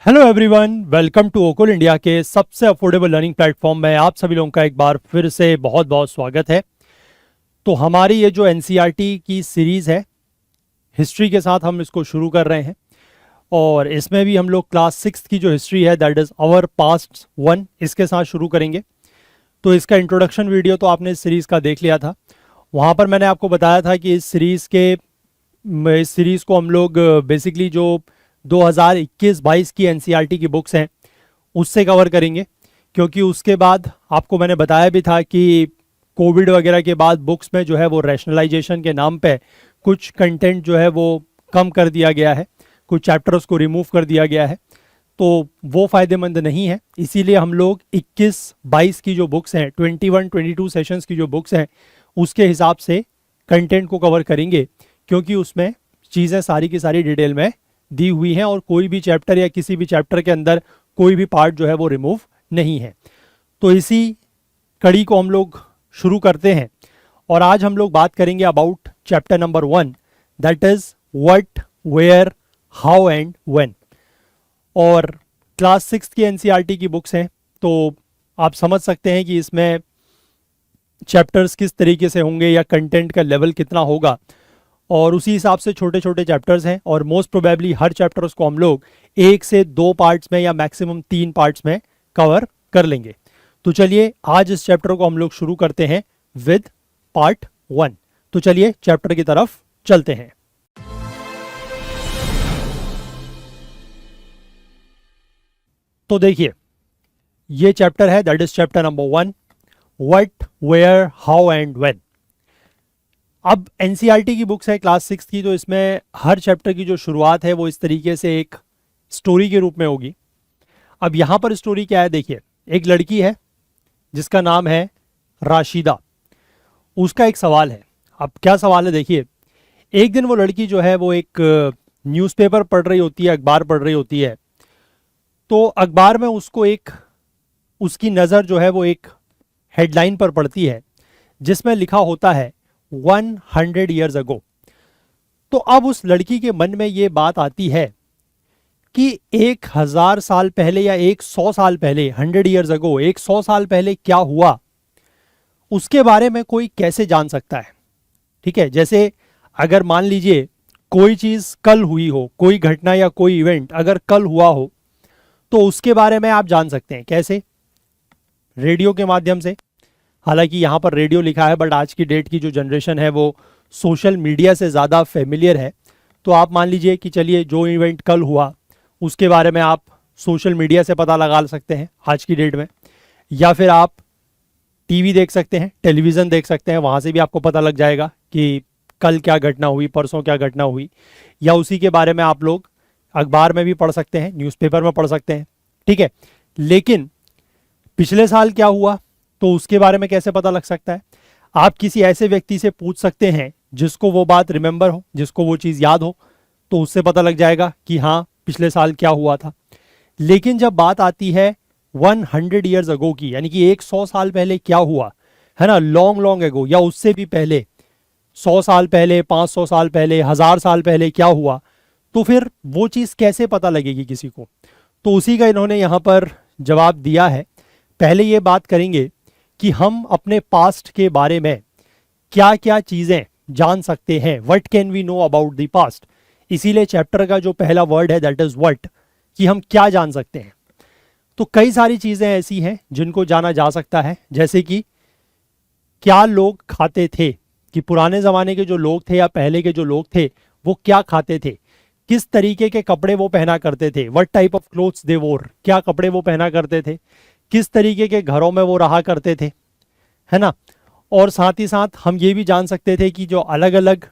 Hello everyone, welcome to ओकुल India के सबसे अफोर्डेबल लर्निंग प्लेटफॉर्म में आप सभी लोगों का एक बार फिर से बहुत बहुत स्वागत है। तो हमारी ये जो एनसीईआरटी की सीरीज़ है, हिस्ट्री के साथ हम इसको शुरू कर रहे हैं और इसमें भी हम लोग क्लास 6 की जो हिस्ट्री है that is our past one, इसके साथ शुरू करेंगे। तो इसका इंट्रोडक्शन वीडियो तो आपने इस सीरीज़ का देख लिया था। वहाँ पर मैंने आपको बताया था कि इस सीरीज़ को हम लोग बेसिकली जो 2021-22 की एनसीईआरटी की बुक्स हैं उससे कवर करेंगे, क्योंकि उसके बाद आपको मैंने बताया भी था कि कोविड वगैरह के बाद बुक्स में जो है वो रैशनलाइजेशन के नाम पे कुछ कंटेंट जो है वो कम कर दिया गया है, कुछ चैप्टर्स को रिमूव कर दिया गया है, तो वो फ़ायदेमंद नहीं है। इसीलिए हम लोग 21-22 की जो बुक्स हैं, 21-22 सेशंस की जो बुक्स हैं उसके हिसाब से कंटेंट को कवर करेंगे, क्योंकि उसमें चीज़ें सारी की सारी डिटेल में दी हुई हैं और कोई भी चैप्टर या किसी भी चैप्टर के अंदर कोई भी पार्ट जो है वो रिमूव नहीं है। तो इसी कड़ी को हम लोग शुरू करते हैं और आज हम लोग बात करेंगे about chapter number 1, that is what, where, how and when. और क्लास 6 की एनसीईआरटी की बुक्स हैं, तो आप समझ सकते हैं कि इसमें चैप्टर्स किस तरीके से होंगे या कंटेंट का लेवल कितना होगा, और उसी हिसाब से छोटे छोटे चैप्टर्स हैं और मोस्ट प्रोबेबली हर चैप्टर्स को हम लोग 1 से 2 पार्ट्स में या मैक्सिमम 3 पार्ट्स में कवर कर लेंगे। तो चलिए आज इस चैप्टर को हम लोग शुरू करते हैं विद पार्ट 1। तो चलिए चैप्टर की तरफ चलते हैं। तो देखिए, ये चैप्टर है that is chapter number 1, what, where, how and when. अब एनसीईआरटी की बुक्स है क्लास 6 की, तो इसमें हर चैप्टर की जो शुरुआत है वो इस तरीके से एक स्टोरी के रूप में होगी। अब यहाँ पर स्टोरी क्या है, देखिए, एक लड़की है जिसका नाम है राशिदा। उसका एक सवाल है। अब क्या सवाल है, देखिए, एक दिन वो लड़की जो है वो एक न्यूज़पेपर पढ़ रही होती है, अखबार पढ़ रही होती है। तो अखबार में उसको उसकी नज़र जो है वो एक हेडलाइन पर पड़ती है जिसमें लिखा होता है 100 ईयर्स अगो। तो अब उस लड़की के मन में ये बात आती है कि 1000 साल पहले या 100 साल पहले, 100 ईयर्स अगो, 100 साल पहले क्या हुआ उसके बारे में कोई कैसे जान सकता है। ठीक है, जैसे अगर मान लीजिए कोई चीज़ कल हुई हो, कोई घटना या कोई इवेंट अगर कल हुआ हो तो उसके बारे में आप जान सकते हैं कैसे? रेडियो के माध्यम से। हालांकि यहाँ पर रेडियो लिखा है, बट आज की डेट की जो जनरेशन है वो सोशल मीडिया से ज़्यादा फेमिलियर है। तो आप मान लीजिए कि चलिए जो इवेंट कल हुआ उसके बारे में आप सोशल मीडिया से पता लगा सकते हैं आज की डेट में, या फिर आप टीवी देख सकते हैं, टेलीविज़न देख सकते हैं, वहाँ से भी आपको पता लग जाएगा कि कल क्या घटना हुई, परसों क्या घटना हुई, या उसी के बारे में आप लोग अखबार में भी पढ़ सकते हैं, न्यूज़पेपर में पढ़ सकते हैं। ठीक है, लेकिन पिछले साल क्या हुआ तो उसके बारे में कैसे पता लग सकता है? आप किसी ऐसे व्यक्ति से पूछ सकते हैं जिसको वो बात रिमेंबर हो, जिसको वो चीज़ याद हो, तो उससे पता लग जाएगा कि हाँ पिछले साल क्या हुआ था। लेकिन जब बात आती है 100 ईयर्स अगो की, यानी कि 100 साल पहले क्या हुआ है ना, लॉन्ग लॉन्ग अगो, या उससे भी पहले 100 साल पहले, 500 साल पहले, 1000 साल पहले क्या हुआ, तो फिर वो चीज़ कैसे पता लगेगी किसी को? तो उसी का इन्होंने यहाँ पर जवाब दिया है। पहले ये बात करेंगे कि हम अपने पास्ट के बारे में क्या क्या चीज़ें जान सकते हैं, what can we know about the past. इसीलिए चैप्टर का जो पहला वर्ड है दैट इज़ व्हाट, कि हम क्या जान सकते हैं। तो कई सारी चीज़ें ऐसी हैं जिनको जाना जा सकता है, जैसे कि क्या लोग खाते थे, कि पुराने ज़माने के जो लोग थे या पहले के जो लोग थे वो क्या खाते थे, किस तरीके के कपड़े वो पहना करते थे, व्हाट टाइप ऑफ क्लोथ्स दे वोर, क्या कपड़े वो पहना करते थे, किस तरीके के घरों में वो रहा करते थे, है ना। और साथ ही साथ हम ये भी जान सकते थे कि जो अलग अलग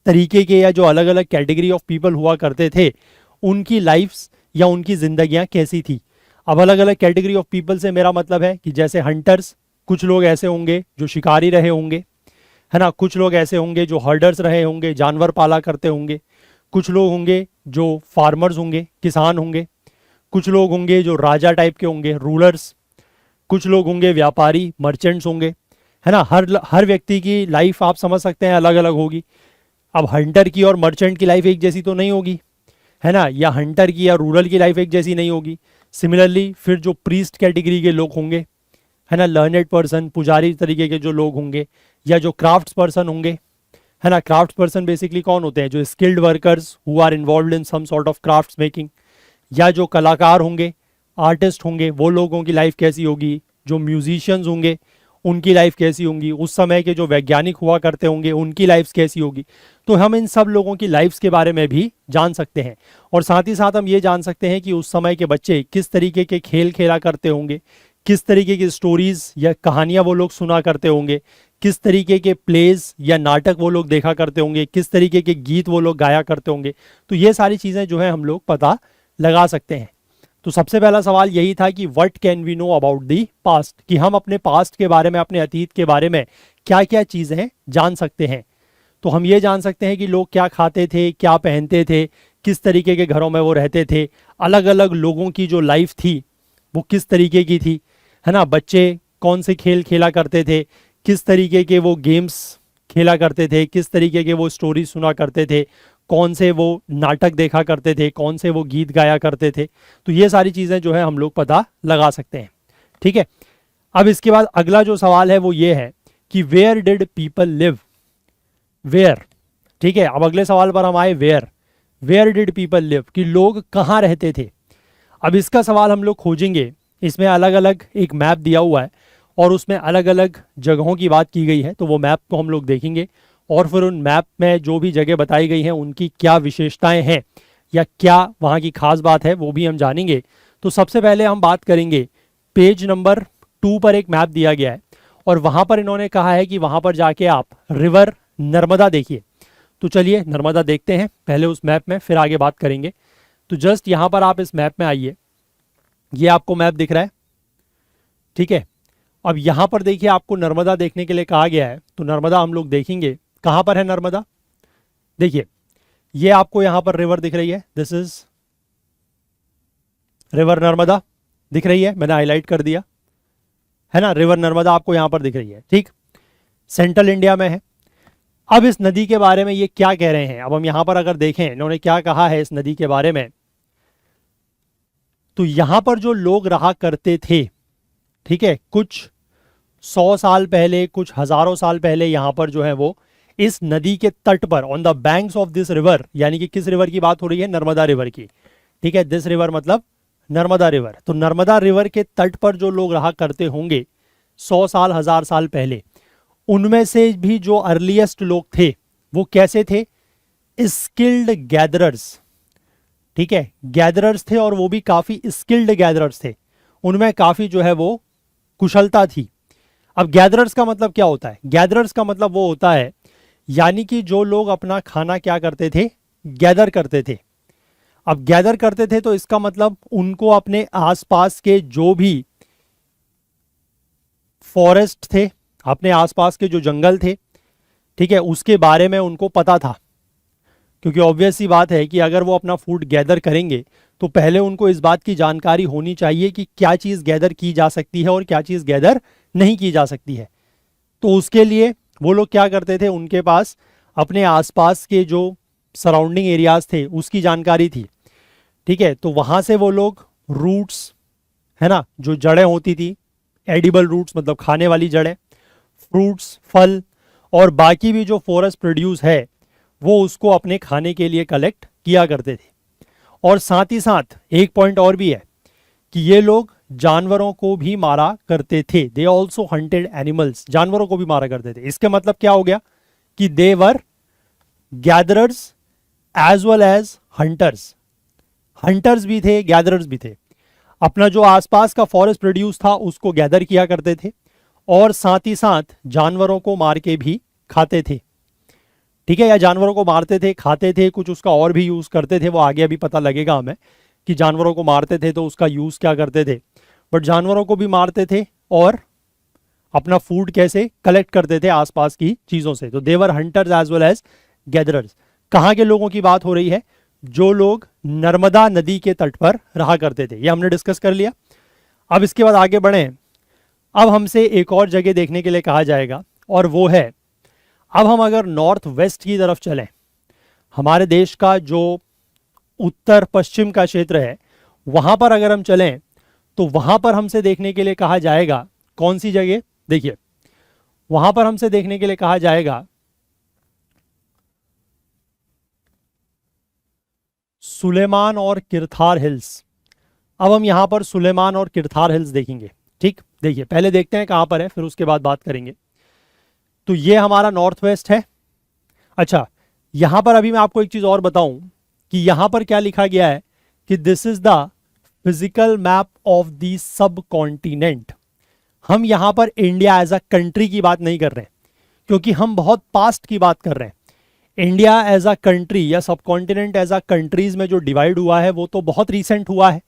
तरीके के या जो अलग अलग कैटेगरी ऑफ पीपल हुआ करते थे उनकी लाइफ्स या उनकी ज़िंदगियाँ कैसी थी। अब अलग अलग कैटेगरी ऑफ पीपल से मेरा मतलब है कि जैसे हंटर्स, कुछ लोग ऐसे होंगे जो शिकारी रहे होंगे, है ना, कुछ लोग ऐसे होंगे जो हर्डर्स रहे होंगे, जानवर पाला करते होंगे, कुछ लोग होंगे जो फार्मर्स होंगे, किसान होंगे, कुछ लोग होंगे जो राजा टाइप के होंगे, रूलर्स, कुछ लोग होंगे व्यापारी, मर्चेंट्स होंगे, है ना। हर व्यक्ति की लाइफ आप समझ सकते हैं अलग अलग होगी। अब हंटर की और मर्चेंट की लाइफ एक जैसी तो नहीं होगी, है ना, या हंटर की या रूरल की लाइफ एक जैसी नहीं होगी। सिमिलरली फिर जो प्रीस्ट कैटेगरी के लोग होंगे, है ना, लर्नेड पर्सन, पुजारी तरीके के जो लोग होंगे, या जो क्राफ्ट्स पर्सन होंगे, है ना, क्राफ्ट पर्सन बेसिकली कौन होते हैं, जो skilled workers who are involve in some sort of crafts making, या जो कलाकार होंगे, आर्टिस्ट होंगे, वो लोगों की लाइफ कैसी होगी, जो म्यूजिशियंस होंगे उनकी लाइफ कैसी होंगी, उस समय के जो वैज्ञानिक हुआ करते होंगे उनकी लाइफ कैसी होगी। तो हम इन सब लोगों की लाइफ्स के बारे में भी जान सकते हैं, और साथ ही साथ हम ये जान सकते हैं कि उस समय के बच्चे किस तरीके के खेल खेला करते होंगे, किस तरीके की स्टोरीज या कहानियाँ वो लोग सुना करते होंगे, किस तरीके के प्लेज या नाटक वो लोग देखा करते होंगे, किस तरीके के गीत वो लोग गाया करते होंगे। तो ये सारी चीज़ें जो है हम लोग पता लगा सकते हैं। तो सबसे पहला सवाल यही था कि what can we know about the past, कि हम अपने पास्ट के बारे में, अपने अतीत के बारे में क्या क्या चीज़ें जान सकते हैं। तो हम ये जान सकते हैं कि लोग क्या खाते थे, क्या पहनते थे, किस तरीके के घरों में वो रहते थे, अलग अलग लोगों की जो लाइफ थी वो किस तरीके की थी, है ना, बच्चे कौन से खेल खेला करते थे, किस तरीके के वो गेम्स खेला करते थे, किस तरीके के वो स्टोरी सुना करते थे, कौन से वो नाटक देखा करते थे, कौन से वो गीत गाया करते थे। तो ये सारी चीज़ें जो है हम लोग पता लगा सकते हैं। ठीक है, अब इसके बाद अगला जो सवाल है वो ये है कि where did people live, where. ठीक है, अब अगले सवाल पर हम आए, where, where did people live, कि लोग कहाँ रहते थे। अब इसका सवाल हम लोग खोजेंगे, इसमें अलग अलग एक मैप दिया हुआ है और उसमें अलग अलग जगहों की बात की गई है, तो वो मैप को हम लोग देखेंगे और फिर उन मैप में जो भी जगह बताई गई हैं उनकी क्या विशेषताएं हैं या क्या वहाँ की खास बात है वो भी हम जानेंगे। तो सबसे पहले हम बात करेंगे, पेज नंबर 2 पर एक मैप दिया गया है और वहाँ पर इन्होंने कहा है कि वहाँ पर जाके आप रिवर नर्मदा देखिए। तो चलिए नर्मदा देखते हैं पहले उस मैप में, फिर आगे बात करेंगे। तो जस्ट यहाँ पर आप इस मैप में आइए, ये आपको मैप दिख रहा है, ठीक है। अब यहाँ पर देखिए आपको नर्मदा देखने के लिए कहा गया है, तो नर्मदा हम लोग देखेंगे। कहाँ पर है नर्मदा, देखिए ये आपको यहाँ पर रिवर दिख रही है, दिस इज रिवर नर्मदा दिख रही है, मैंने हाईलाइट कर दिया, है ना, रिवर नर्मदा आपको यहाँ पर दिख रही है, ठीक, सेंट्रल इंडिया में है। अब इस नदी के बारे में ये क्या कह रहे हैं, अब हम यहाँ पर अगर देखें इन्होंने क्या कहा है इस नदी के बारे में, तो यहाँ पर जो लोग रहा करते थे, ठीक है, कुछ 100 साल पहले, कुछ हजारों साल पहले यहाँ पर जो है वो इस नदी के तट पर, on the banks of this river, यानी कि किस रिवर की बात हो रही है, नर्मदा रिवर की, ठीक है, दिस रिवर मतलब नर्मदा रिवर। तो नर्मदा रिवर के तट पर जो लोग रहा करते होंगे 100 साल, 1000 साल पहले, उनमें से भी जो अर्लीस्ट लोग थे वो कैसे थे, स्किल्ड गैदरर्स, ठीक है, गैदरर्स थे और वो भी काफी स्किल्ड गैदरर्स थे, उनमें काफी जो है वो कुशलता थी। अब गैदरर्स का मतलब क्या होता है, गैदरर्स का मतलब वो होता है यानी कि जो लोग अपना खाना क्या करते थे, गैदर करते थे। अब गैदर करते थे तो इसका मतलब उनको अपने आसपास के जो भी फॉरेस्ट थे, अपने आसपास के जो जंगल थे, ठीक है, उसके बारे में उनको पता था, क्योंकि ऑब्वियस सी बात है कि अगर वो अपना फूड गैदर करेंगे तो पहले उनको इस बात की जानकारी होनी चाहिए कि क्या चीज़ गैदर की जा सकती है और क्या चीज़ गैदर नहीं की जा सकती है। तो उसके लिए वो लोग क्या करते थे, उनके पास अपने आसपास के जो सराउंडिंग एरियाज थे उसकी जानकारी थी, ठीक है। तो वहाँ से वो लोग रूट्स, है ना, जो जड़ें होती थी, एडिबल रूट्स मतलब खाने वाली जड़ें, फ्रूट्स, फल और बाकी भी जो फॉरेस्ट प्रोड्यूस है वो उसको अपने खाने के लिए कलेक्ट किया करते थे। और साथ ही साथ एक पॉइंट और भी है कि ये लोग जानवरों को भी मारा करते थे, दे ऑल्सो हंटेड एनिमल्स, जानवरों को भी मारा करते थे। इसके मतलब क्या हो गया कि they were gatherers as well as hunters, hunters भी थे, गैदरर्स भी थे। अपना जो आसपास का फॉरेस्ट प्रोड्यूस था उसको गैदर किया करते थे और साथ ही साथ जानवरों को मार के भी खाते थे, ठीक है, या जानवरों को मारते थे, खाते थे, कुछ उसका और भी यूज करते थे, वो आगे अभी पता लगेगा हमें कि जानवरों को मारते थे तो उसका यूज क्या करते थे, बट जानवरों को भी मारते थे और अपना फूड कैसे कलेक्ट करते थे आसपास की चीजों से। तो they were hunters as well as gatherers. कहाँ के लोगों की बात हो रही है, जो लोग नर्मदा नदी के तट पर रहा करते थे, ये हमने डिस्कस कर लिया। अब इसके बाद आगे बढ़े, अब हमसे एक और जगह देखने के लिए कहा जाएगा और वो है, अब हम अगर नॉर्थ वेस्ट की तरफ चलें, हमारे देश का जो उत्तर पश्चिम का क्षेत्र है, वहां पर अगर हम चलें तो वहां पर हमसे देखने के लिए कहा जाएगा कौन सी जगह, देखिए वहां पर हमसे देखने के लिए कहा जाएगा सुलेमान और किरथार हिल्स। अब हम यहां पर सुलेमान और किरथार हिल्स देखेंगे। ठीक, देखिए पहले देखते हैं कहां पर है, फिर उसके बाद बात करेंगे। तो ये हमारा नॉर्थ वेस्ट है। अच्छा, यहां पर अभी मैं आपको एक चीज और बताऊं कि यहां पर क्या लिखा गया है कि this is the physical map of the subcontinent. हम यहां पर इंडिया एज अ कंट्री की बात नहीं कर रहे हैं, क्योंकि हम बहुत पास्ट की बात कर रहे हैं। इंडिया एज अ कंट्री या सब कॉन्टिनेंट एज अ कंट्रीज में जो डिवाइड हुआ है वो तो बहुत रिसेंट हुआ है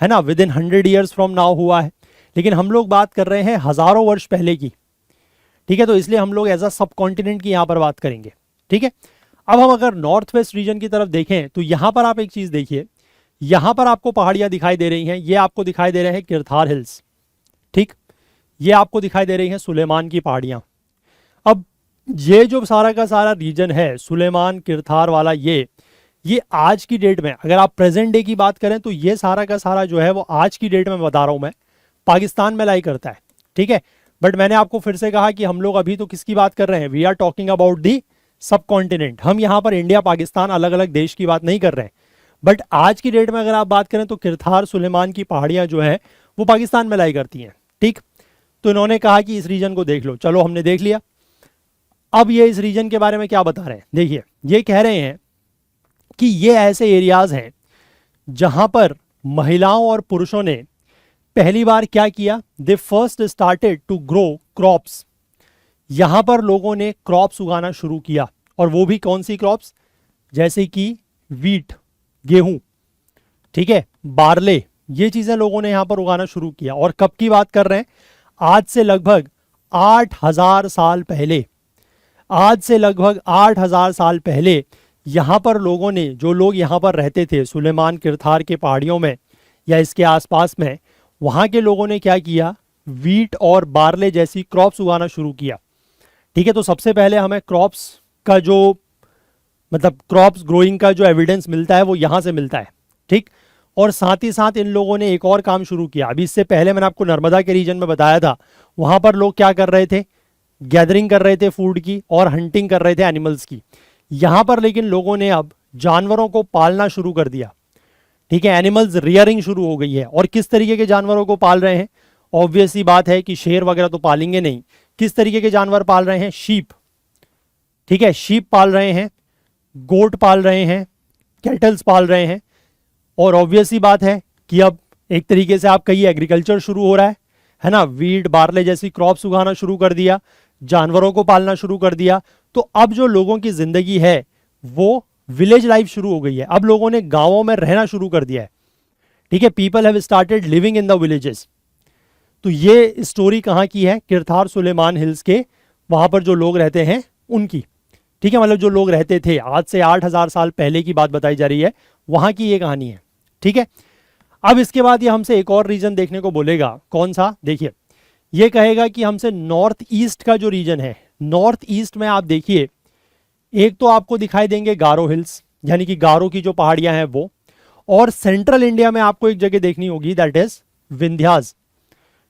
ना, with in 100 years from now हुआ है। लेकिन हम लोग बात कर रहे हैं हजारों वर्ष पहले की। ठीक है, तो इसलिए हम लोग एज अ सब कॉन्टिनेंट की यहां पर बात करेंगे। ठीक है, अब हम अगर नॉर्थ वेस्ट रीजन की तरफ देखें तो यहां पर आप एक चीज देखिए, यहां पर आपको पहाड़ियां दिखाई दे रही हैं, ये आपको दिखाई दे रहे हैं किरथार हिल्स। ठीक, ये आपको दिखाई दे रही हैं सुलेमान की पहाड़ियां। अब ये जो सारा का सारा रीजन है सुलेमान किरथार वाला, ये आज की डेट में अगर आप प्रेजेंट डे की बात करें तो ये सारा का सारा जो है वो आज की डेट में बता रहा हूं मैं, पाकिस्तान में लाई करता है। ठीक है, बट मैंने आपको फिर से कहा कि हम लोग अभी तो किसकी बात कर रहे हैं, we are talking about the subcontinent. हम यहां पर इंडिया पाकिस्तान अलग अलग देश की बात नहीं कर रहे हैं। बट आज की डेट में अगर आप बात करें तो किरथार सुलेमान की पहाड़ियां जो है वो पाकिस्तान में लाई करती हैं। ठीक, तो इन्होंने कहा कि इस रीजन को देख लो। चलो, हमने देख लिया। अब ये इस रीजन के बारे में क्या बता रहे हैं, देखिए ये कह रहे हैं कि ये ऐसे एरियाज हैं जहां पर महिलाओं और पुरुषों ने पहली बार क्या किया, they first started to grow crops. यहां पर लोगों ने क्रॉप्स उगाना शुरू किया, और वो भी कौन सी क्रॉप्स, जैसे कि वीट, गेहूं, ठीक है, बार्ले, ये चीजें लोगों ने यहां पर उगाना शुरू किया। और कब की बात कर रहे हैं, आज से लगभग 8000 साल पहले। आज से लगभग 8000 साल पहले यहां पर लोगों ने, जो लोग यहां पर रहते थे सुलेमान किरथार के पहाड़ियों में या इसके आसपास में, वहां के लोगों ने क्या किया, वीट और बार्ले जैसी क्रॉप्स उगाना शुरू किया। ठीक है, तो सबसे पहले हमें क्रॉप्स का जो मतलब क्रॉप्स ग्रोइंग का जो एविडेंस मिलता है वो यहां से मिलता है। ठीक, और साथ ही साथ इन लोगों ने एक और काम शुरू किया। अभी इससे पहले मैंने आपको नर्मदा के रीजन में बताया था, वहां पर लोग क्या कर रहे थे, गैदरिंग कर रहे थे फूड की और हंटिंग कर रहे थे एनिमल्स की। यहां पर लेकिन लोगों ने अब जानवरों को पालना शुरू कर दिया। ठीक है, एनिमल्स रियरिंग शुरू हो गई है। और किस तरीके के जानवरों को पाल रहे हैं, ऑब्वियस सी बात है कि शेर वगैरह तो पालेंगे नहीं। किस तरीके के जानवर पाल रहे हैं, शीप। ठीक है, शीप पाल रहे हैं, गोट पाल रहे हैं, कैटल्स पाल रहे हैं। और ऑब्वियस सी बात है कि अब एक तरीके से आप कहिए एग्रीकल्चर शुरू हो रहा है ना, वीट बार्ले जैसी क्रॉप्स उगाना शुरू कर दिया, जानवरों को पालना शुरू कर दिया। तो अब जो लोगों की जिंदगी है वो विलेज लाइफ शुरू हो गई है। अब लोगों ने गांवों में रहना शुरू कर दिया है। ठीक है, people have started living in the villages. तो ये स्टोरी कहाँ की है, किरथार सुलेमान हिल्स के वहां पर जो लोग रहते हैं उनकी। ठीक है, मतलब जो लोग रहते थे आज से 8000 साल पहले की बात बताई जा रही है, वहां की ये कहानी है। ठीक है, अब इसके बाद ये हमसे एक और रीजन देखने को बोलेगा, कौन सा, देखिए ये कहेगा कि हमसे नॉर्थ ईस्ट का जो रीजन है, नॉर्थ ईस्ट में आप देखिए एक तो आपको दिखाई देंगे गारो हिल्स, यानी कि गारो की जो पहाड़ियां हैं वो, और सेंट्रल इंडिया में आपको एक जगह देखनी होगी, दैट इज विंध्यास।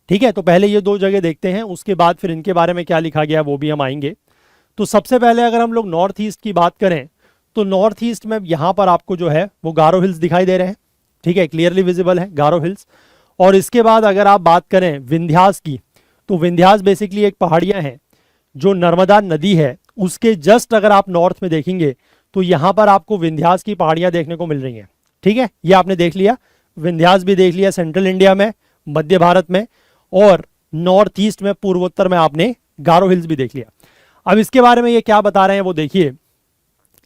ठीक है, तो पहले ये दो जगह देखते हैं, उसके बाद फिर इनके बारे में क्या लिखा गया वो भी हम आएंगे। तो सबसे पहले अगर हम लोग नॉर्थ ईस्ट की बात करें तो नॉर्थ ईस्ट में यहां पर आपको जो है वो गारो हिल्स दिखाई दे रहे हैं। ठीक है, क्लियरली विजिबल है गारो हिल्स। और इसके बाद अगर आप बात करें विंध्यास की, तो विंध्यास बेसिकली एक पहाड़ियां हैं जो नर्मदा नदी है उसके जस्ट अगर आप नॉर्थ में देखेंगे तो यहां पर आपको विंध्यास की पहाड़ियां देखने को मिल रही हैं। ठीक है, ये आपने देख लिया, विंध्यास भी देख लिया सेंट्रल इंडिया में, मध्य भारत में, और नॉर्थ ईस्ट में पूर्वोत्तर में आपने गारो हिल्स भी देख लिया। अब इसके बारे में ये क्या बता रहे हैं वो देखिए,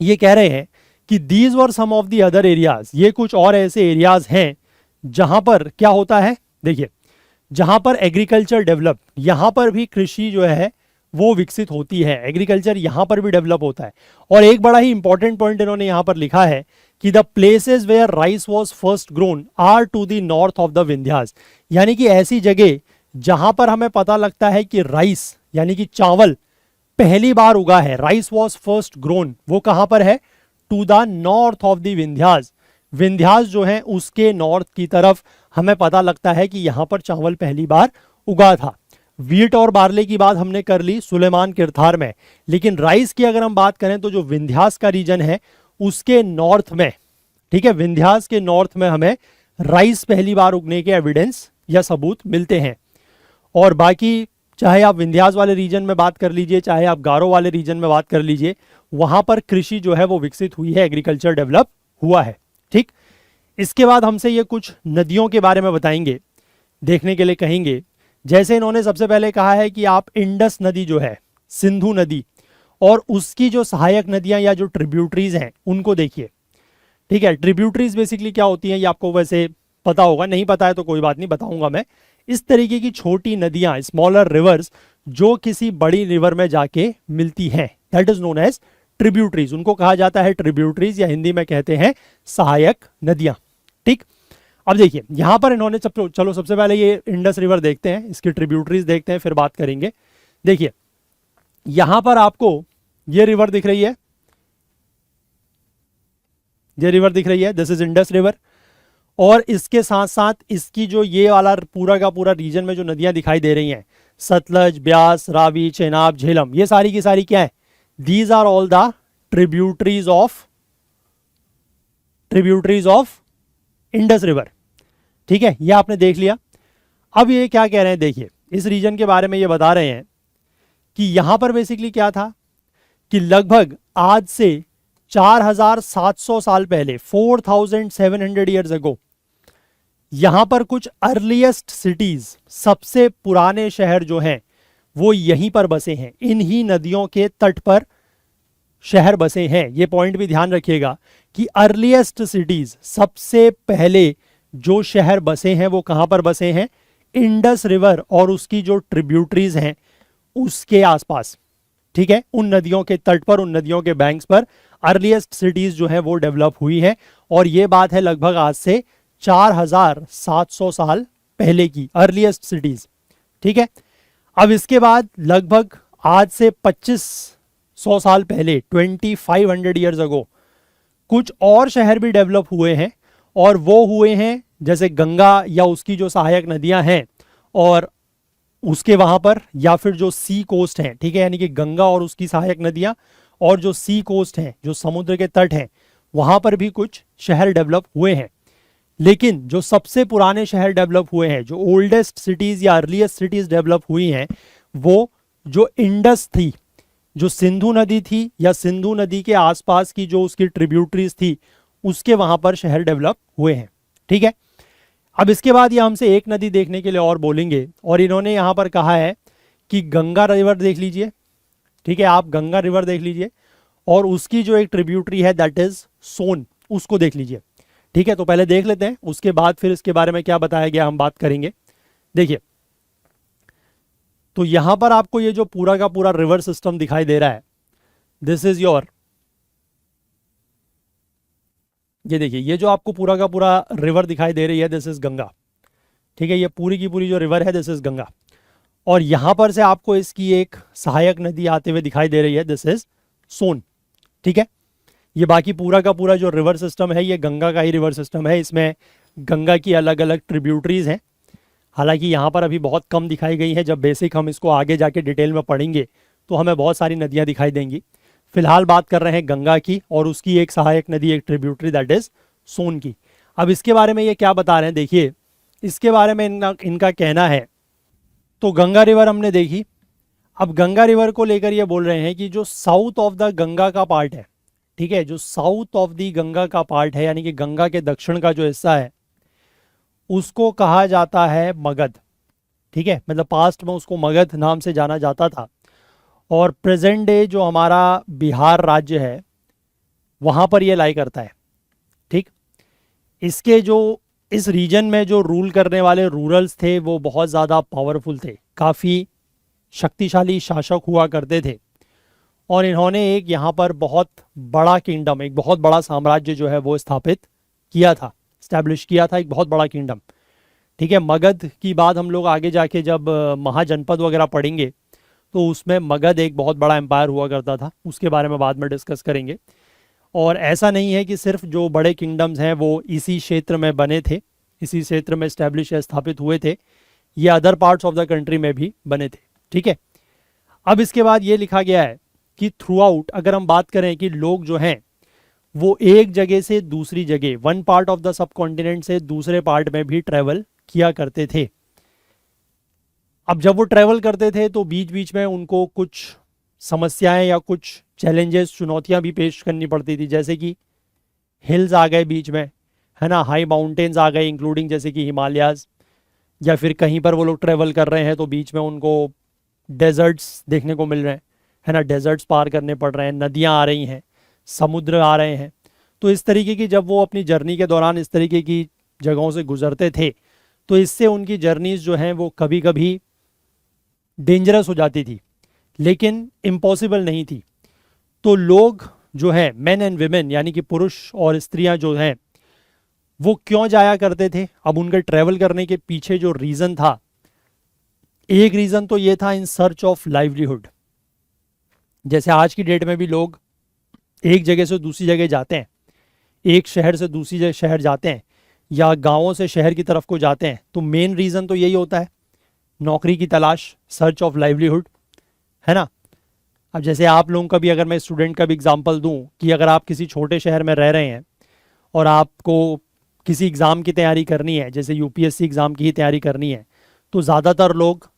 ये कह रहे हैं कि these were some of the other areas, ये कुछ और ऐसे एरियाज हैं जहां पर क्या होता है, देखिए जहां पर एग्रीकल्चर डेवलप, यहां पर भी कृषि जो है वो विकसित होती है, एग्रीकल्चर यहां पर भी डेवलप होता है। और एक बड़ा ही इंपॉर्टेंट पॉइंट इन्होंने यहां पर लिखा है कि the places where rice was first grown are to the north of the Vindhyas, यानी कि ऐसी जगह जहां पर हमें पता लगता है कि राइस यानी कि चावल पहली बार उगा है, राइस वॉज फर्स्ट ग्रोन, वो कहां पर है, to the north of the Vindhyas, Vindhyas जो है उसके नॉर्थ की तरफ हमें पता लगता है कि यहां पर चावल पहली बार उगा था। वीट और बार्ले की बात हमने कर ली सुलेमान किरथार में, लेकिन राइस की अगर हम बात करें तो जो विंध्यास का रीजन है उसके नॉर्थ में, ठीक है, विंध्यास के नॉर्थ में हमें राइस पहली बार उगने के एविडेंस या सबूत मिलते हैं। और बाकी चाहे आप विंध्यास वाले रीजन में बात कर लीजिए, चाहे आप गारो वाले रीजन में बात कर लीजिए, वहां पर कृषि जो है वो विकसित हुई है, एग्रीकल्चर डेवलप हुआ है। ठीक, इसके बाद हमसे ये कुछ नदियों के बारे में बताएंगे, देखने के लिए कहेंगे। जैसे इन्होंने सबसे पहले कहा है कि आप इंडस नदी जो है, सिंधु नदी और उसकी जो सहायक नदियां या जो ट्रिब्यूटरीज हैं उनको देखिए। ठीक है, ट्रिब्यूटरीज बेसिकली क्या होती हैं ये आपको वैसे पता होगा, नहीं पता है तो कोई बात नहीं, बताऊंगा मैं। इस तरीके की छोटी नदियां, स्मॉलर रिवर्स, जो किसी बड़ी रिवर में जाके मिलती हैं, that is known as tributaries. उनको कहा जाता है ट्रिब्यूटरीज, या हिंदी में कहते हैं सहायक नदियां। ठीक, अब देखिए यहां पर इन्होंने चलो सबसे पहले ये इंडस रिवर देखते हैं, इसकी ट्रिब्यूटरीज देखते हैं, फिर बात करेंगे। देखिए यहां पर आपको ये रिवर दिख रही है, ये रिवर दिख रही है, दिस इज इंडस रिवर। और इसके साथ साथ इसकी जो ये वाला पूरा का पूरा रीजन में जो नदियां दिखाई दे रही हैं, सतलज, ब्यास, रावी, चेनाब, झेलम, ये सारी की सारी क्या है, these are all the tributaries of Indus river. ठीक है, ये आपने देख लिया। अब ये क्या कह रहे हैं, देखिए इस रीजन के बारे में ये बता रहे हैं कि यहां पर बेसिकली क्या था कि लगभग आज से 4700 साल पहले, 4700 ईयर्स अगो, यहां पर कुछ अर्लीस्ट सिटीज, सबसे पुराने शहर जो हैं वो यहीं पर बसे हैं, इन्हीं नदियों के तट पर शहर बसे हैं। ये पॉइंट भी ध्यान रखिएगा कि अर्लीस्ट सिटीज, सबसे पहले जो शहर बसे हैं वो कहां पर बसे हैं, इंडस रिवर और उसकी जो ट्रिब्यूटरीज हैं उसके आसपास। ठीक है, उन नदियों के तट पर, उन नदियों के बैंक्स पर अर्लीस्ट सिटीज जो है वो डेवलप हुई है। और ये बात है लगभग आज से 4700 साल पहले की, अर्लीस्ट सिटीज। ठीक है, अब इसके बाद लगभग आज से 2500 साल पहले, 2500 ईयर्स अगो, कुछ और शहर भी डेवलप हुए हैं। और वो हुए हैं जैसे गंगा या उसकी जो सहायक नदियां हैं और उसके वहां पर, या फिर जो सी कोस्ट हैं, ठीक है, यानी कि गंगा और उसकी सहायक नदियां और जो सी कोस्ट हैं, जो समुद्र के तट हैं, वहां पर भी कुछ शहर डेवलप हुए हैं। लेकिन जो सबसे पुराने शहर डेवलप हुए हैं, जो ओल्डेस्ट सिटीज या अर्लीस्ट सिटीज डेवलप हुई हैं, वो जो इंडस थी, जो सिंधु नदी थी या सिंधु नदी के आसपास की जो उसकी ट्रिब्यूटरीज थी, उसके वहां पर शहर डेवलप हुए हैं। ठीक है, अब इसके बाद ये हमसे एक नदी देखने के लिए और बोलेंगे, और इन्होंने यहां पर कहा है कि गंगा रिवर देख लीजिए। ठीक है, आप गंगा रिवर देख लीजिए और उसकी जो एक ट्रिब्यूटरी है दैट इज सोन, उसको देख लीजिए। ठीक है, तो पहले देख लेते हैं, उसके बाद फिर इसके बारे में क्या बताया गया हम बात करेंगे। देखिए, तो यहां पर आपको ये जो पूरा का पूरा रिवर सिस्टम दिखाई दे रहा है, दिस इज योर, ये देखिए ये जो आपको पूरा का पूरा रिवर दिखाई दे रही है, दिस इज गंगा। ठीक है, ये पूरी की पूरी जो रिवर है, दिस इज गंगा। और यहां पर से आपको इसकी एक सहायक नदी आते हुए दिखाई दे रही है, दिस इज सोन। ठीक है, ये बाकी पूरा का पूरा जो रिवर सिस्टम है ये गंगा का ही रिवर सिस्टम है। इसमें गंगा की अलग अलग ट्रिब्यूटरीज हैं, हालांकि यहाँ पर अभी बहुत कम दिखाई गई है। जब बेसिक हम इसको आगे जाके डिटेल में पढ़ेंगे तो हमें बहुत सारी नदियाँ दिखाई देंगी। फिलहाल बात कर रहे हैं गंगा की और उसकी एक सहायक नदी, एक ट्रिब्यूटरी, दैट इज सोन की। अब इसके बारे में ये क्या बता रहे हैं, देखिए इसके बारे में इनका कहना है। तो गंगा रिवर हमने देखी, अब गंगा रिवर को लेकर ये बोल रहे हैं कि जो साउथ ऑफ द गंगा का पार्ट है, ठीक है, जो साउथ ऑफ द गंगा का पार्ट है, यानी कि गंगा के दक्षिण का जो हिस्सा है, उसको कहा जाता है मगध। ठीक है, मतलब पास्ट में उसको मगध नाम से जाना जाता था। और प्रेजेंट डे जो हमारा बिहार राज्य है वहाँ पर ये लाई करता है। ठीक, इसके जो इस रीजन में जो रूल करने वाले रूरल्स थे वो बहुत ज़्यादा पावरफुल थे, काफ़ी शक्तिशाली शासक हुआ करते थे। और इन्होंने एक यहाँ पर बहुत बड़ा किंगडम, एक बहुत बड़ा साम्राज्य जो है वो स्थापित किया था, स्टैब्लिश किया था, एक बहुत बड़ा किंगडम। ठीक है, मगध की बात हम लोग आगे जाके जब महाजनपद वगैरह पढ़ेंगे तो उसमें मगध एक बहुत बड़ा एम्पायर हुआ करता था, उसके बारे में बाद में डिस्कस करेंगे। और ऐसा नहीं है कि सिर्फ जो बड़े किंगडम्स हैं वो इसी क्षेत्र में बने थे, इसी क्षेत्र में स्टैब्लिश या स्थापित हुए थे, ये other parts of the country में भी बने थे। ठीक है, अब इसके बाद ये लिखा गया है कि थ्रू आउट अगर हम बात करें कि लोग जो हैं वो एक जगह से दूसरी जगह, वन पार्ट ऑफ द सब कॉन्टिनेंट से दूसरे पार्ट में भी ट्रेवल किया करते थे। अब जब वो ट्रेवल करते थे तो बीच बीच में उनको कुछ समस्याएं या कुछ चैलेंजेस, चुनौतियां भी पेश करनी पड़ती थी, जैसे कि हिल्स आ गए बीच में, है ना, हाई माउंटेन्स आ गए इंक्लूडिंग जैसे कि हिमालयाज, या फिर कहीं पर वो लोग ट्रेवल कर रहे हैं तो बीच में उनको डेजर्ट्स देखने को मिल रहे हैं, है ना, डेजर्ट्स पार करने पड़ रहे हैं, नदियाँ आ रही हैं, समुद्र आ रहे हैं। तो इस तरीके की जब वो अपनी जर्नी के दौरान इस तरीके की जगहों से गुजरते थे तो इससे उनकी जर्नीज जो हैं वो कभी कभी डेंजरस हो जाती थी, लेकिन इम्पॉसिबल नहीं थी। तो लोग जो हैं, मेन एंड विमेन यानी कि पुरुष और स्त्रियां जो हैं, वो क्यों जाया करते थे? अब उनके ट्रैवल करने के पीछे जो रीज़न था, एक रीज़न तो ये था इन सर्च ऑफ लाइवलीहुड। जैसे आज की डेट में भी लोग एक जगह से दूसरी जगह जाते हैं, एक शहर से दूसरी शहर जाते हैं, या गांवों से शहर की तरफ को जाते हैं, तो मेन रीज़न तो यही होता है, नौकरी की तलाश, सर्च ऑफ लाइवलीहुड, है ना। अब जैसे आप लोगों का भी, अगर मैं स्टूडेंट का भी एग्जांपल दूं कि अगर आप किसी छोटे शहर में रह रहे हैं और आपको किसी एग्ज़ाम की तैयारी करनी है, जैसे यूपीएससी एग्ज़ाम की ही तैयारी करनी है, तो ज़्यादातर लोग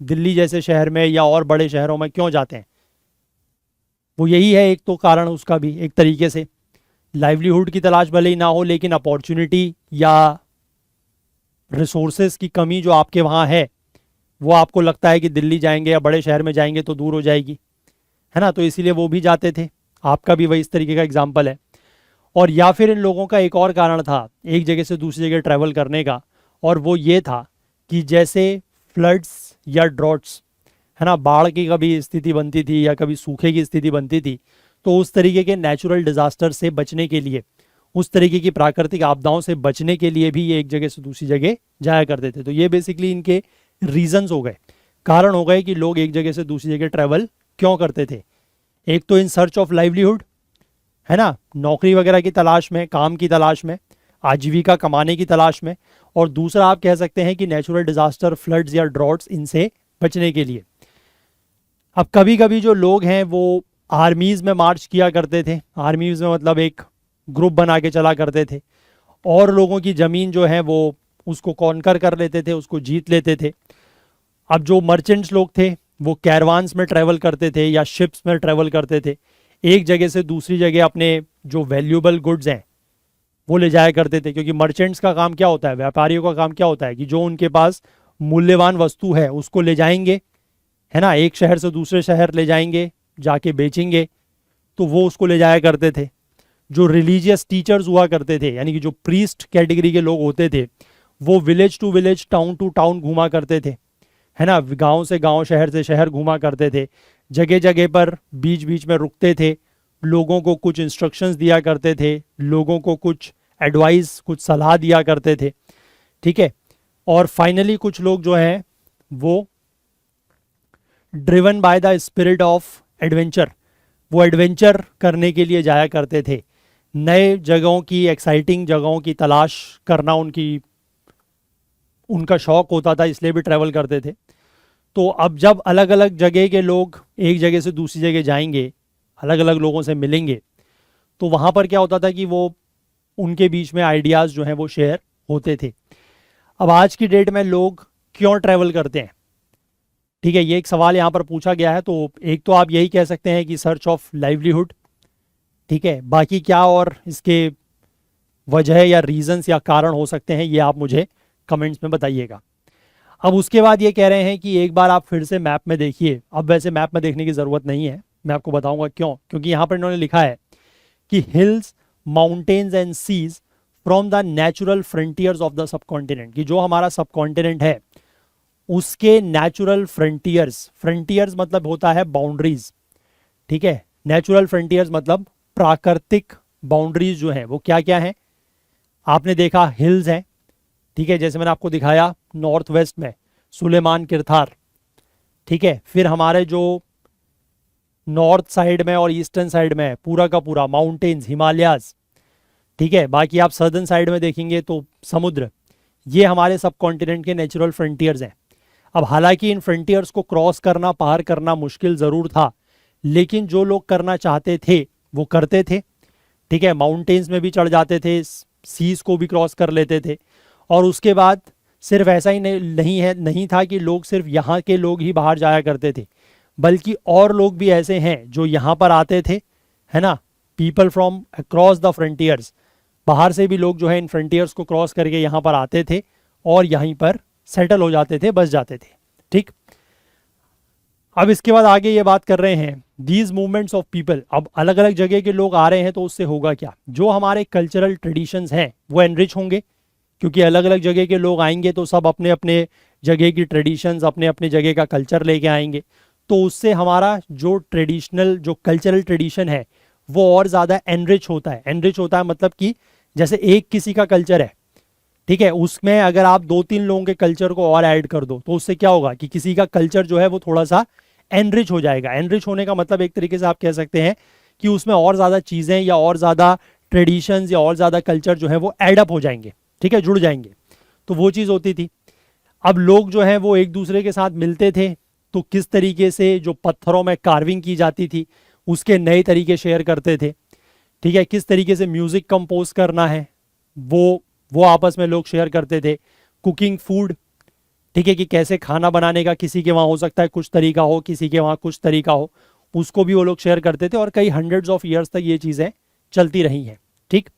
दिल्ली जैसे शहर में या और बड़े शहरों में क्यों जाते हैं? वो यही है एक तो कारण उसका भी, एक तरीके से लाइवलीहुड की तलाश भले ही ना हो, लेकिन अपॉर्चुनिटी या रिसोर्सेज की कमी जो आपके वहाँ है, वो आपको लगता है कि दिल्ली जाएंगे या बड़े शहर में जाएंगे तो दूर हो जाएगी, है ना, तो इसीलिए वो भी जाते थे। आपका भी वही इस तरीके का एग्जाम्पल है। और या फिर इन लोगों का एक और कारण था एक जगह से दूसरी जगह ट्रैवल करने का, और वो ये था कि जैसे फ्लड्स या ड्रॉट्स, है ना, बाढ़ की कभी स्थिति बनती थी या कभी सूखे की स्थिति बनती थी, तो उस तरीके के नेचुरल डिजास्टर से बचने के लिए, उस तरीके की प्राकृतिक आपदाओं से बचने के लिए भी ये एक जगह से दूसरी जगह जाया करते थे। तो ये बेसिकली इनके रीजंस हो गए, कारण हो गए कि लोग एक जगह से दूसरी जगह ट्रैवल क्यों करते थे। एक तो इन सर्च ऑफ लाइवलीहुड, है ना, नौकरी वगैरह की तलाश में, काम की तलाश में, आजीविका कमाने की तलाश में, और दूसरा आप कह सकते हैं कि नेचुरल डिजास्टर, फ्लड्स या ड्रॉट्स, इनसे बचने के लिए। अब कभी कभी जो लोग हैं वो आर्मीज़ में मार्च किया करते थे, आर्मीज़ में मतलब एक ग्रुप बना के चला करते थे, और लोगों की ज़मीन जो है वो उसको कॉन्कर कर लेते थे, उसको जीत लेते थे। अब जो मर्चेंट्स लोग थे वो कैरवान्स में ट्रैवल करते थे या शिप्स में ट्रैवल करते थे, एक जगह से दूसरी जगह अपने जो वैल्यूएबल गुड्स हैं वो ले जाया करते थे। क्योंकि मर्चेंट्स का काम क्या होता है, व्यापारियों का काम क्या होता है कि जो उनके पास मूल्यवान वस्तु है उसको ले जाएंगे, है ना, एक शहर से दूसरे शहर ले जाएंगे, जाके बेचेंगे, तो वो उसको ले जाया करते थे। जो रिलीजियस टीचर्स हुआ करते थे, यानी कि जो प्रीस्ट कैटेगरी के लोग होते थे, वो village to village, town to town घूमा करते थे, है ना, गांव से गांव, शहर से शहर घूमा करते थे, जगह जगह पर बीच बीच में रुकते थे, लोगों को कुछ इंस्ट्रक्शंस दिया करते थे, लोगों को कुछ एडवाइस, कुछ सलाह दिया करते थे। ठीक है, और फाइनली कुछ लोग जो हैं वो driven by the spirit of adventure, वो एडवेंचर करने के लिए जाया करते थे, नए जगहों की, एक्साइटिंग जगहों की तलाश करना उनका शौक होता था, इसलिए भी ट्रैवल करते थे। तो अब जब अलग अलग जगह के लोग एक जगह से दूसरी जगह जाएंगे, अलग अलग लोगों से मिलेंगे, तो वहाँ पर क्या होता था कि वो उनके बीच में आइडियाज़ जो हैं वो शेयर होते थे। अब आज की डेट में लोग क्यों ट्रैवल करते हैं? ठीक है, ये एक सवाल यहाँ पर पूछा गया है। तो एक तो आप यही कह सकते हैं कि सर्च ऑफ लाइवलीहुड, ठीक है, बाकी क्या और इसके वजह या रीजंस या कारण हो सकते हैं, ये आप मुझे कमेंट्स में बताइएगा। अब उसके बाद ये कह रहे हैं कि एक बार आप फिर से मैप में देखिए। अब वैसे मैप में देखने की ज़रूरत नहीं है, मैं आपको बताऊंगा क्यों। क्योंकि यहाँ पर इन्होंने लिखा है कि hills, mountains and seas from the natural frontiers of the subcontinent, कि जो हमारा सब कॉन्टिनेंट है उसके नेचुरल फ्रंटियर्स, फ्रंटियर्स मतलब होता है बाउंड्रीज, ठीक है, नेचुरल फ्रंटियर्स मतलब प्राकृतिक बाउंड्रीज जो हैं वो क्या क्या हैं? आपने देखा हिल्स हैं, ठीक है, जैसे मैंने आपको दिखाया नॉर्थ वेस्ट में सुलेमान किरथार, ठीक है, फिर हमारे जो नॉर्थ साइड में और ईस्टर्न साइड में पूरा का पूरा माउंटेन्स, हिमालयाज, ठीक है। बाकी आप सदर्न साइड में देखेंगे तो समुद्र, ये हमारे सब कॉन्टिनेंट के नेचुरल फ्रंटियर्स हैं। अब हालांकि इन फ्रंटियर्स को क्रॉस करना, पार करना मुश्किल ज़रूर था, लेकिन जो लोग करना चाहते थे वो करते थे, ठीक है। माउंटेन्स में भी चढ़ जाते थे, सीज को भी क्रॉस कर लेते थे। और उसके बाद सिर्फ ऐसा ही नहीं था कि लोग सिर्फ यहाँ के लोग ही बाहर जाया करते थे, बल्कि और लोग भी ऐसे हैं जो यहाँ पर आते थे, है ना। People from across the frontiers, बाहर से भी लोग जो है इन फ्रंटियर्स को क्रॉस करके यहाँ पर आते थे और यहीं पर सेटल हो जाते थे, बस जाते थे, ठीक। अब इसके बाद आगे ये बात कर रहे हैं दीज मूवमेंट्स ऑफ पीपल। अब अलग अलग जगह के लोग आ रहे हैं तो उससे होगा क्या, जो हमारे कल्चरल ट्रेडिशंस हैं वो एनरिच होंगे, क्योंकि अलग अलग जगह के लोग आएंगे तो सब अपने अपने जगह की ट्रेडिशंस, अपने अपने जगह का कल्चर लेके आएंगे, तो उससे हमारा जो ट्रेडिशनल, जो कल्चरल ट्रेडिशन है वो और ज़्यादा एनरिच होता है। एनरिच होता है मतलब कि जैसे एक किसी का कल्चर है, ठीक है, उसमें अगर आप 2-3 लोगों के कल्चर को और ऐड कर दो तो उससे क्या होगा कि किसी का कल्चर जो है वो थोड़ा सा एनरिच हो जाएगा। एनरिच होने का मतलब एक तरीके से आप कह सकते हैं कि उसमें और ज़्यादा चीज़ें या और ज़्यादा ट्रेडिशंस या और ज़्यादा कल्चर जो है वो एडअप हो जाएंगे, ठीक है, जुड़ जाएंगे। तो वो चीज़ होती थी। अब लोग जो हैं वो एक दूसरे के साथ मिलते थे तो किस तरीके से जो पत्थरों में कार्विंग की जाती थी उसके नए तरीके शेयर करते थे, ठीक है। किस तरीके से म्यूज़िक कंपोज करना है वो आपस में लोग शेयर करते थे। कुकिंग फूड, ठीक है, कि कैसे खाना बनाने का किसी के वहाँ हो सकता है कुछ तरीका हो, किसी के वहाँ कुछ तरीका हो, उसको भी वो लोग शेयर करते थे और कई हंड्रेड्स ऑफ ईयर्स तक ये चीज़ें चलती रही हैं, ठीक।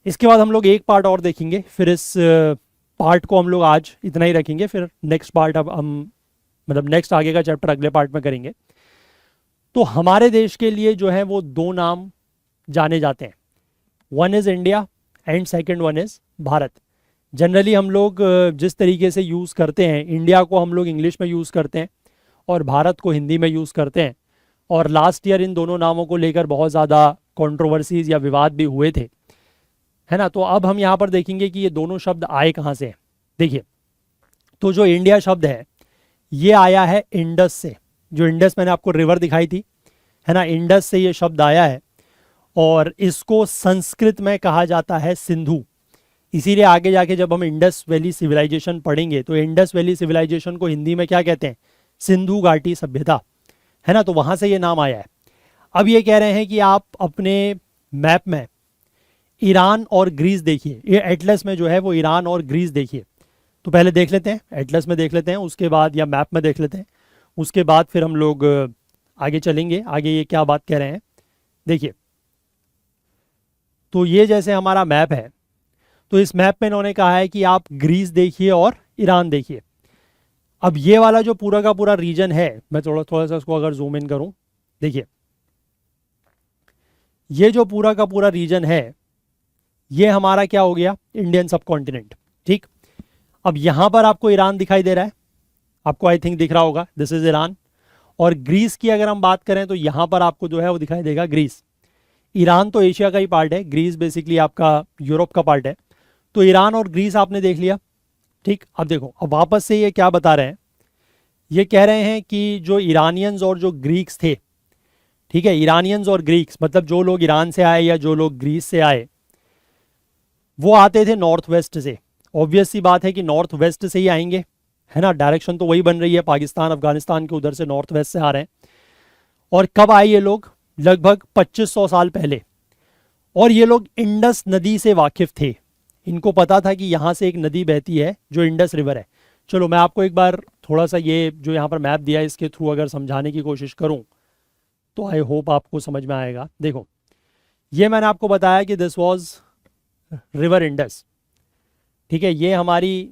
इसके बाद हम लोग एक पार्ट और देखेंगे, फिर इस पार्ट को हम लोग आज इतना ही रखेंगे, फिर नेक्स्ट पार्ट अब हम मतलब नेक्स्ट आगे का चैप्टर अगले पार्ट में करेंगे। तो हमारे देश के लिए जो है वो 2 नाम जाने जाते हैं, one is India and second one is Bharat. Generally हम लोग जिस तरीके से यूज़ करते हैं, इंडिया को हम लोग इंग्लिश में यूज़ करते हैं और भारत को हिंदी में यूज़ करते हैं। और लास्ट ईयर इन दोनों नामों को लेकर बहुत ज़्यादा कंट्रोवर्सीज या विवाद भी हुए थे, है ना। तो अब हम यहाँ पर देखेंगे कि ये दोनों शब्द आए कहाँ से हैं। देखिए, तो जो इंडिया शब्द है ये आया है इंडस से, जो इंडस मैंने आपको रिवर दिखाई थी, है ना, इंडस से ये शब्द आया है और इसको संस्कृत में कहा जाता है सिंधु। इसीलिए आगे जाके जब हम इंडस वैली सिविलाइजेशन पढ़ेंगे तो इंडस वैली सिविलाइजेशन को हिंदी में क्या कहते हैं, सिंधु घाटी सभ्यता, है ना। तो वहाँ से ये नाम आया है। अब ये कह रहे हैं कि आप अपने मैप में ईरान और ग्रीस देखिए, ये एटलस में जो है वो ईरान और ग्रीस देखिए। तो पहले देख लेते हैं, एटलस में देख लेते हैं, उसके बाद या मैप में देख लेते हैं, उसके बाद फिर हम लोग आगे चलेंगे, आगे ये क्या बात कह रहे हैं। देखिए, तो ये जैसे हमारा मैप है, तो इस मैप में इन्होंने कहा है कि आप ग्रीस देखिए और ईरान देखिए। अब ये वाला जो पूरा का पूरा रीजन है, मैं थोड़ा थोड़ा सा इसको अगर जूम इन करूं, देखिए ये जो पूरा का पूरा रीजन है ये हमारा क्या हो गया, इंडियन सब कॉन्टिनेंट, ठीक। अब यहां पर आपको ईरान दिखाई दे रहा है, आपको आई थिंक दिख रहा होगा, दिस इज ईरान। और ग्रीस की अगर हम बात करें तो यहां पर आपको जो है वो दिखाई देगा ग्रीस। ईरान तो एशिया का ही पार्ट है, ग्रीस बेसिकली आपका यूरोप का पार्ट है। तो ईरान और ग्रीस आपने देख लिया, ठीक। अब देखो, अब वापस से ये क्या बता रहे हैं, ये कह रहे हैं कि जो ईरानियंस और जो ग्रीक्स थे, ठीक है, ईरानियंस और ग्रीक्स मतलब जो लोग ईरान से आए या जो लोग ग्रीस से आए, वो आते थे नॉर्थ वेस्ट से। ऑब्वियस सी बात है कि नॉर्थ वेस्ट से ही आएंगे, है ना, डायरेक्शन तो वही बन रही है, पाकिस्तान अफगानिस्तान के उधर से नॉर्थ वेस्ट से आ रहे हैं। और कब आए ये लोग, लगभग 2500 साल पहले। और ये लोग इंडस नदी से वाकिफ थे, इनको पता था कि यहाँ से एक नदी बहती है जो इंडस रिवर है। चलो मैं आपको एक बार थोड़ा सा ये जो यहाँ पर मैप दिया है इसके थ्रू अगर समझाने की कोशिश करूँ तो आई होप आपको समझ में आएगा। देखो, ये मैंने आपको बताया कि दिस वाज रिवर इंडस, ठीक है। ये हमारी,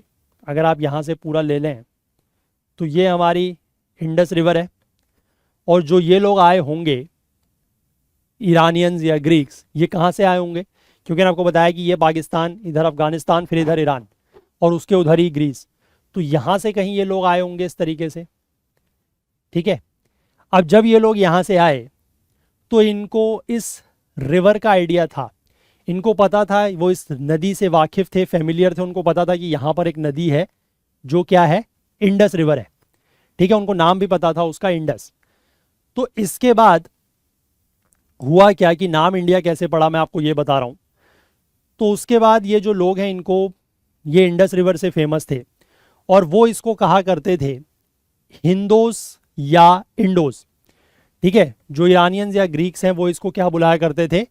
अगर आप यहाँ से पूरा ले लें तो ये हमारी इंडस रिवर है। और जो ये लोग आए होंगे ईरानियंस या ग्रीक्स, ये कहाँ से आए होंगे, क्योंकि मैंने आपको बताया कि ये पाकिस्तान, इधर अफगानिस्तान, फिर इधर ईरान और उसके उधर ही ग्रीस। तो यहाँ से कहीं ये लोग आए होंगे इस तरीके से, ठीक है। अब जब ये लोग यहाँ से आए तो इनको इस रिवर का आइडिया था, इनको पता था, वो इस नदी से वाकिफ थे, फेमिलियर थे, उनको पता था कि यहाँ पर एक नदी है जो क्या है, इंडस रिवर है, ठीक है। उनको नाम भी पता था उसका, इंडस। तो इसके बाद हुआ क्या कि नाम इंडिया कैसे पड़ा मैं आपको ये बता रहा हूं। तो उसके बाद ये जो लोग हैं इनको, ये इंडस रिवर से फेमस थे और वो इसको कहा करते थे हिंदोस या इंडोस। ठीक है, जो ईरानियंस या ग्रीक्स हैं वो इसको क्या बुलाया करते थे,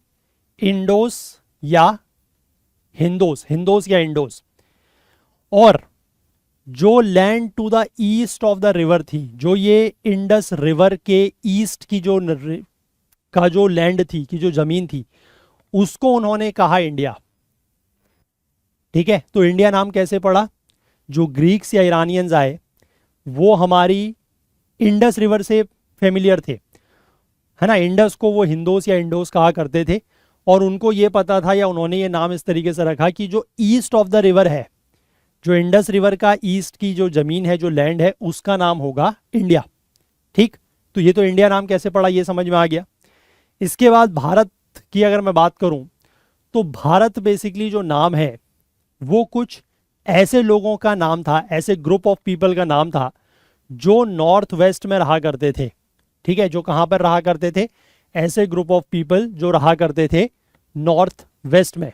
इंडोस या हिंदोस, हिंदोस या इंडोस। और जो land to the east of the river थी, जो ये इंडस रिवर के ईस्ट की जो लैंड थी, की जो जमीन थी, उसको उन्होंने कहा इंडिया। ठीक है, तो इंडिया नाम कैसे पड़ा, जो ग्रीक्स या ईरानियंस आए वो हमारी इंडस रिवर से फेमिलियर थे, है ना। इंडस को वो हिंदोस या इंडोस कहा करते थे और उनको ये पता था, या उन्होंने ये नाम इस तरीके से रखा कि जो ईस्ट ऑफ द रिवर है, जो इंडस रिवर का ईस्ट की जो जमीन है, जो लैंड है, उसका नाम होगा इंडिया। ठीक, तो ये तो इंडिया नाम कैसे पड़ा ये समझ में आ गया। इसके बाद भारत की अगर मैं बात करूं तो भारत बेसिकली जो नाम है वो कुछ ऐसे लोगों का नाम था, ऐसे ग्रुप ऑफ पीपल का नाम था जो नॉर्थ वेस्ट में रहा करते थे। ठीक है, जो कहां पर रहा करते थे, ऐसे ग्रुप ऑफ पीपल जो रहा करते थे नॉर्थ वेस्ट में।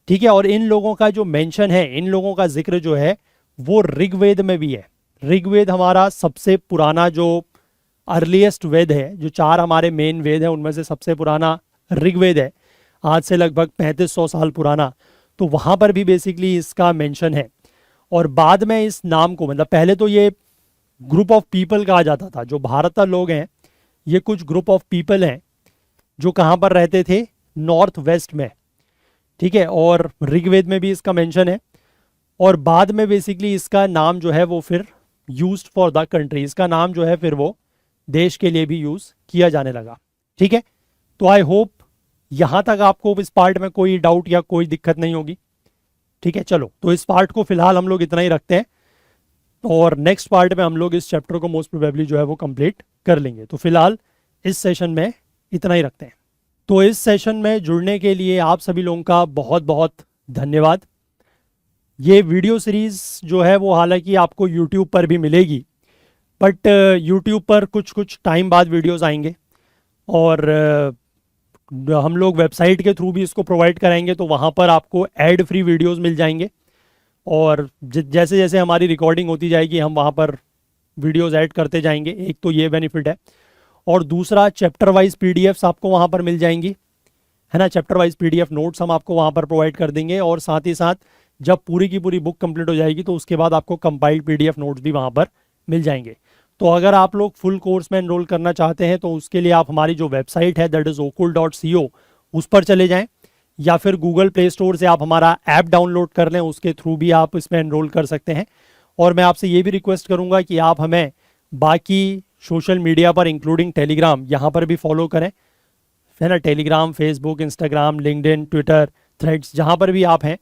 ठीक है, और इन लोगों का जो मेंशन है, इन लोगों का जिक्र जो है वो ऋग्वेद में भी है। ऋग्वेद हमारा सबसे पुराना जो अर्लीस्ट वेद है, जो 4 हमारे मेन वेद है उनमें से सबसे पुराना ऋग्वेद है, आज से लगभग 3500 साल पुराना। तो वहां पर भी बेसिकली इसका मेंशन है। और बाद में इस नाम को, मतलब पहले तो ये ग्रुप ऑफ पीपल कहा जाता था, जो भारत लोग हैं ये कुछ ग्रुप ऑफ पीपल हैं जो कहाँ पर रहते थे, नॉर्थ वेस्ट में। ठीक है, और ऋग्वेद में भी इसका मेंशन है। और बाद में बेसिकली इसका नाम जो है वो फिर यूज्ड फॉर द कंट्री, इसका नाम जो है फिर वो देश के लिए भी यूज किया जाने लगा। ठीक है, तो आई होप यहां तक आपको इस पार्ट में कोई डाउट या कोई दिक्कत नहीं होगी। ठीक है, चलो तो इस पार्ट को फिलहाल हम लोग इतना ही रखते हैं और नेक्स्ट पार्ट में हम लोग इस चैप्टर को मोस्ट प्रोबेबली जो है वो कंप्लीट कर लेंगे। तो फिलहाल इस सेशन में इतना ही रखते हैं। तो इस सेशन में जुड़ने के लिए आप सभी लोगों का बहुत बहुत धन्यवाद। ये वीडियो सीरीज जो है वो हालांकि आपको यूट्यूब पर भी मिलेगी, बट यूट्यूब पर कुछ कुछ टाइम बाद वीडियोस आएंगे और हम लोग वेबसाइट के थ्रू भी इसको प्रोवाइड कराएंगे, तो वहाँ पर आपको एड फ्री वीडियोस मिल जाएंगे। और जैसे जैसे हमारी रिकॉर्डिंग होती जाएगी हम वहाँ पर वीडियोस ऐड करते जाएंगे। एक तो ये बेनिफिट है, और दूसरा चैप्टर वाइज पीडीएफ्स आपको वहाँ पर मिल जाएंगी, है ना। चैप्टर वाइज पीडीएफ नोट्स हम आपको वहाँ पर प्रोवाइड कर देंगे, और साथ ही साथ जब पूरी की पूरी बुक कंप्लीट हो जाएगी तो उसके बाद आपको कंपाइल्ड पीडीएफ नोट्स भी वहाँ पर मिल जाएंगे। तो अगर आप लोग फुल कोर्स में एनरोल करना चाहते हैं तो उसके लिए आप हमारी जो वेबसाइट है दैट इज़ okul.co उस पर चले जाएं, या फिर गूगल प्ले स्टोर से आप हमारा ऐप डाउनलोड कर लें, उसके थ्रू भी आप इसमें एनरोल कर सकते हैं। और मैं आपसे ये भी रिक्वेस्ट करूँगा कि आप हमें बाकी सोशल मीडिया पर इंक्लूडिंग टेलीग्राम यहाँ पर भी फॉलो करें, है ना। Telegram, Facebook, Instagram, LinkedIn, Twitter, threads, जहाँ पर भी आप हैं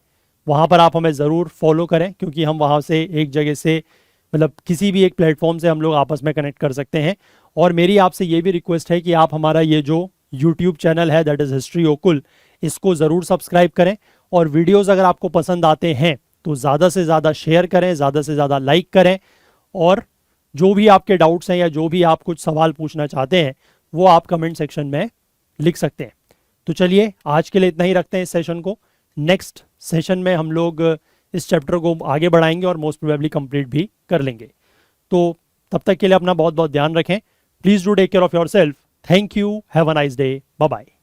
वहाँ पर आप हमें ज़रूर फॉलो करें, क्योंकि हम वहाँ से एक जगह से, मतलब किसी भी एक प्लेटफॉर्म से हम लोग आपस में कनेक्ट कर सकते हैं। और मेरी आपसे ये भी रिक्वेस्ट है कि आप हमारा ये जो यूट्यूब चैनल है दैट इज़ हिस्ट्री ओकुल, इसको ज़रूर सब्सक्राइब करें। और वीडियोज़ अगर आपको पसंद आते हैं तो ज़्यादा से ज़्यादा शेयर करें, ज़्यादा से ज़्यादा लाइक करें, और जो भी आपके डाउट्स हैं या जो भी आप कुछ सवाल पूछना चाहते हैं वो आप कमेंट सेक्शन में लिख सकते हैं। तो चलिए आज के लिए इतना ही रखते हैं इस सेशन को। नेक्स्ट सेशन में हम लोग इस चैप्टर को आगे बढ़ाएंगे और मोस्ट प्रोबेबली कंप्लीट भी कर लेंगे। तो तब तक के लिए अपना बहुत बहुत ध्यान रखें। Please do take care of your self. Thank you, have a nice day, bye bye.